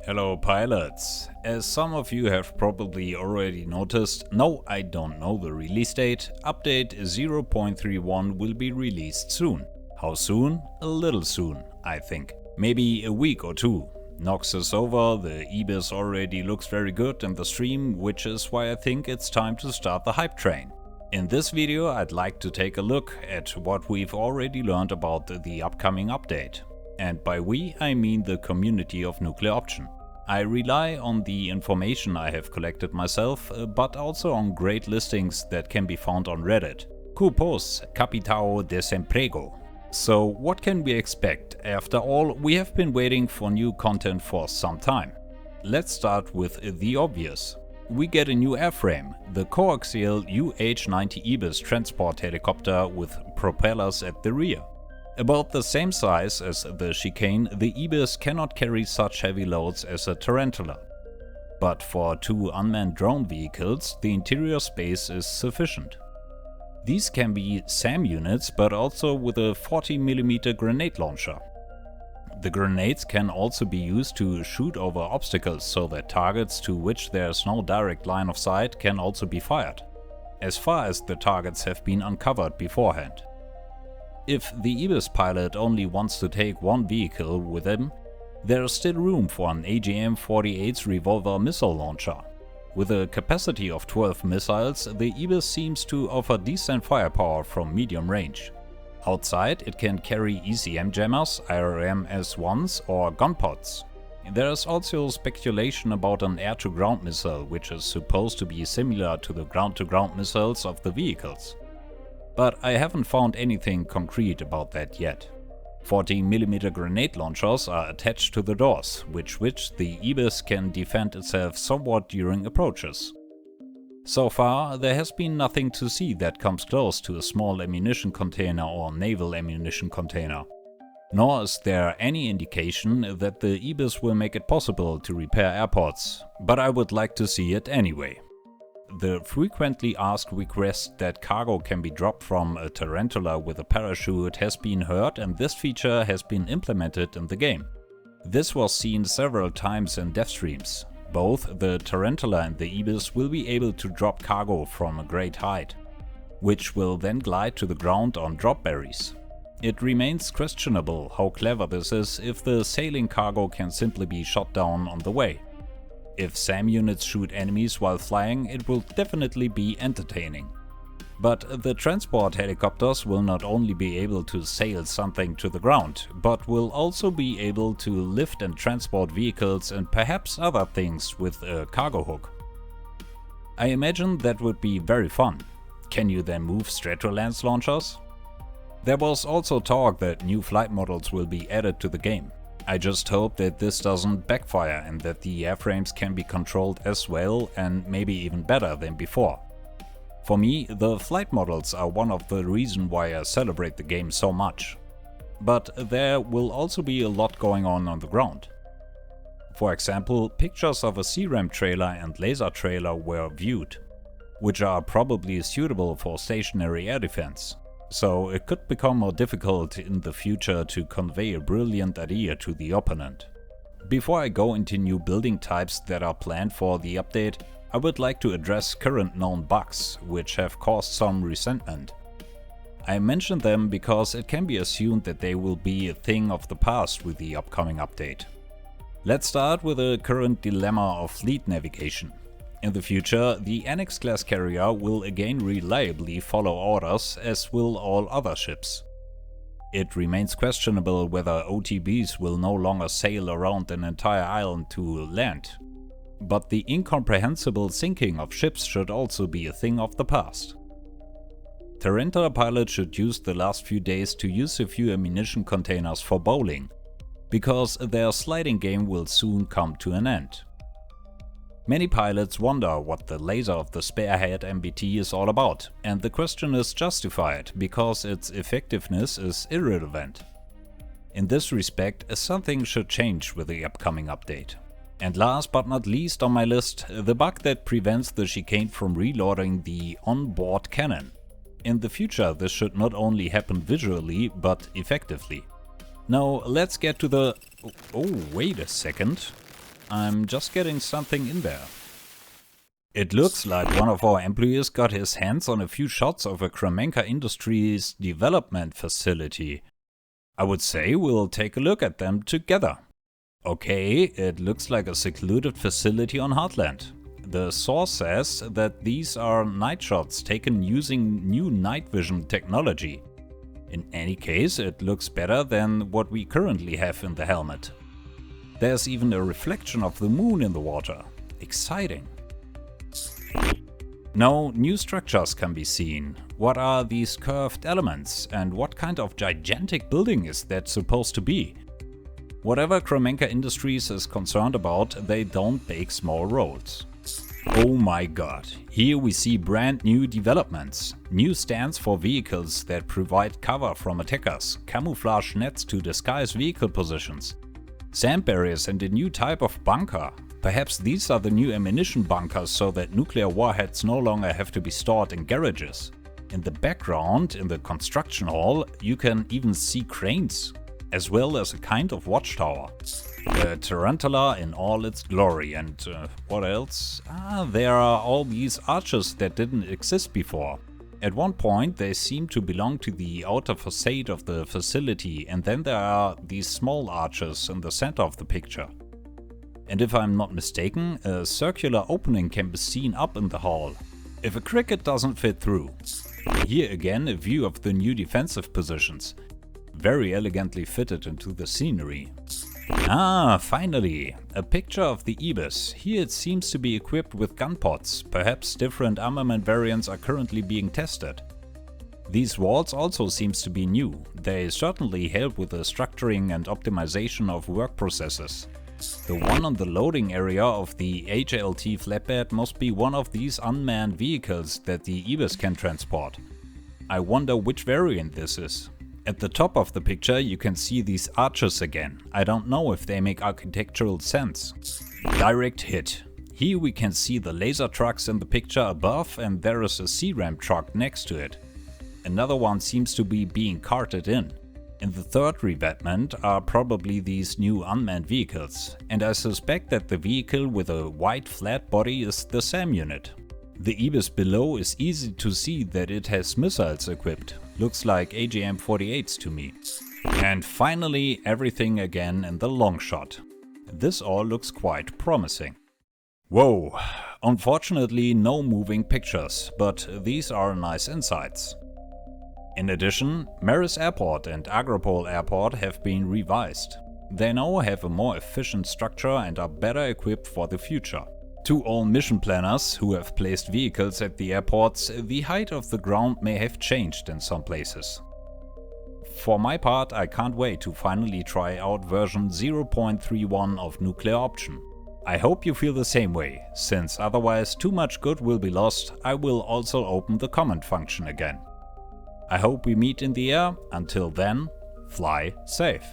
Hello pilots! As some of you have probably already noticed, no, I don't know the release date, update 0.31 will be released soon. How soon? A little soon, I think. Maybe a week or two. Nox is over, the EBIS already looks very good in the stream, which is why I think it's time to start the hype train. In this video I'd like to take a look at what we've already learned about the upcoming update. And by we, I mean the community of Nuclear Option. I rely on the information I have collected myself, but also on great listings that can be found on Reddit. Cool posts, Capitao Desemprego. So what can we expect? After all, we have been waiting for new content for some time. Let's start with the obvious. We get a new airframe, the coaxial UH-90 EBIS transport helicopter with propellers at the rear. About the same size as the Chicane, the EBIS cannot carry such heavy loads as a Tarantula. But for two unmanned drone vehicles, the interior space is sufficient. These can be SAM units, but also with a 40mm grenade launcher. The grenades can also be used to shoot over obstacles so that targets to which there is no direct line of sight can also be fired, as far as the targets have been uncovered beforehand. If the EBIS pilot only wants to take one vehicle with him, there is still room for an AGM-48's revolver missile launcher. With a capacity of 12 missiles, the EBIS seems to offer decent firepower from medium range. Outside it can carry ECM jammers, IRM-S1s or gun pods. There is also speculation about an air-to-ground missile, which is supposed to be similar to the ground-to-ground missiles of the vehicles. But I haven't found anything concrete about that yet. 40mm grenade launchers are attached to the doors, which the EBIS can defend itself somewhat during approaches. So far, there has been nothing to see that comes close to a small ammunition container or naval ammunition container. Nor is there any indication that the EBIS will make it possible to repair airports, but I would like to see it anyway. The frequently asked request that cargo can be dropped from a Tarantula with a parachute has been heard, and this feature has been implemented in the game. This was seen several times in dev streams. Both the Tarantula and the EBIS will be able to drop cargo from a great height, which will then glide to the ground on drop berries. It remains questionable how clever this is if the sailing cargo can simply be shot down on the way. If SAM units shoot enemies while flying, it will definitely be entertaining. But the transport helicopters will not only be able to sail something to the ground, but will also be able to lift and transport vehicles and perhaps other things with a cargo hook. I imagine that would be very fun. Can you then move Stratolance launchers? There was also talk that new flight models will be added to the game. I just hope that this doesn't backfire and that the airframes can be controlled as well and maybe even better than before. For me, the flight models are one of the reasons why I celebrate the game so much. But there will also be a lot going on the ground. For example, pictures of a CRAM trailer and laser trailer were viewed, which are probably suitable for stationary air defense. So it could become more difficult in the future to convey a brilliant idea to the opponent. Before I go into new building types that are planned for the update, I would like to address current known bugs, which have caused some resentment. I mention them because it can be assumed that they will be a thing of the past with the upcoming update. Let's start with the current dilemma of fleet navigation. In the future, the Annex-class carrier will again reliably follow orders, as will all other ships. It remains questionable whether OTBs will no longer sail around an entire island to land. But the incomprehensible sinking of ships should also be a thing of the past. Tarantula pilots should use the last few days to use a few ammunition containers for bowling, because their sliding game will soon come to an end. Many pilots wonder what the laser of the Spearhead MBT is all about, and the question is justified because its effectiveness is irrelevant. In this respect, something should change with the upcoming update. And last but not least on my list, the bug that prevents the Chicane from reloading the onboard cannon. In the future this should not only happen visually, but effectively. Now let's get to the... Oh, wait a second. I'm just getting something in there. It looks like one of our employees got his hands on a few shots of a Cremea Industries development facility. I would say we'll take a look at them together. Okay, it looks like a secluded facility on Heartland. The source says that these are night shots taken using new night vision technology. In any case, it looks better than what we currently have in the helmet. There's even a reflection of the moon in the water. Exciting. Now, new structures can be seen. What are these curved elements and what kind of gigantic building is that supposed to be? Whatever Cremea Industries is concerned about, they don't bake small rolls. Oh my god, here we see brand new developments. New stands for vehicles that provide cover from attackers, camouflage nets to disguise vehicle positions, sand barriers and a new type of bunker. Perhaps these are the new ammunition bunkers so that nuclear warheads no longer have to be stored in garages. In the background, in the construction hall, you can even see cranes, as well as a kind of watchtower. A tarantula in all its glory, and what else? There are all these arches that didn't exist before. At one point they seem to belong to the outer facade of the facility, and then there are these small arches in the center of the picture. And if I'm not mistaken, a circular opening can be seen up in the hall, if a cricket doesn't fit through. Here again a view of the new defensive positions, very elegantly fitted into the scenery. Finally! A picture of the Ibis. Here it seems to be equipped with gun pods. Perhaps different armament variants are currently being tested. These walls also seems to be new. They certainly help with the structuring and optimization of work processes. The one on the loading area of the HLT flatbed must be one of these unmanned vehicles that the Ibis can transport. I wonder which variant this is. At the top of the picture you can see these arches again. I don't know if they make architectural sense. Direct hit. Here we can see the laser trucks in the picture above, and there is a C-Ram truck next to it. Another one seems to be being carted in. In the third revetment are probably these new unmanned vehicles, and I suspect that the vehicle with a white flat body is the SAM unit. The Ibis below is easy to see that it has missiles equipped. Looks like AGM-48s to me. And finally everything again in the long shot. This all looks quite promising. Whoa, unfortunately no moving pictures, but these are nice insights. In addition, Maris Airport and Agropol Airport have been revised. They now have a more efficient structure and are better equipped for the future. To all mission planners who have placed vehicles at the airports, the height of the ground may have changed in some places. For my part, I can't wait to finally try out version 0.31 of Nuclear Option. I hope you feel the same way, since otherwise too much good will be lost. I will also open the comment function again. I hope we meet in the air. Until then, fly safe.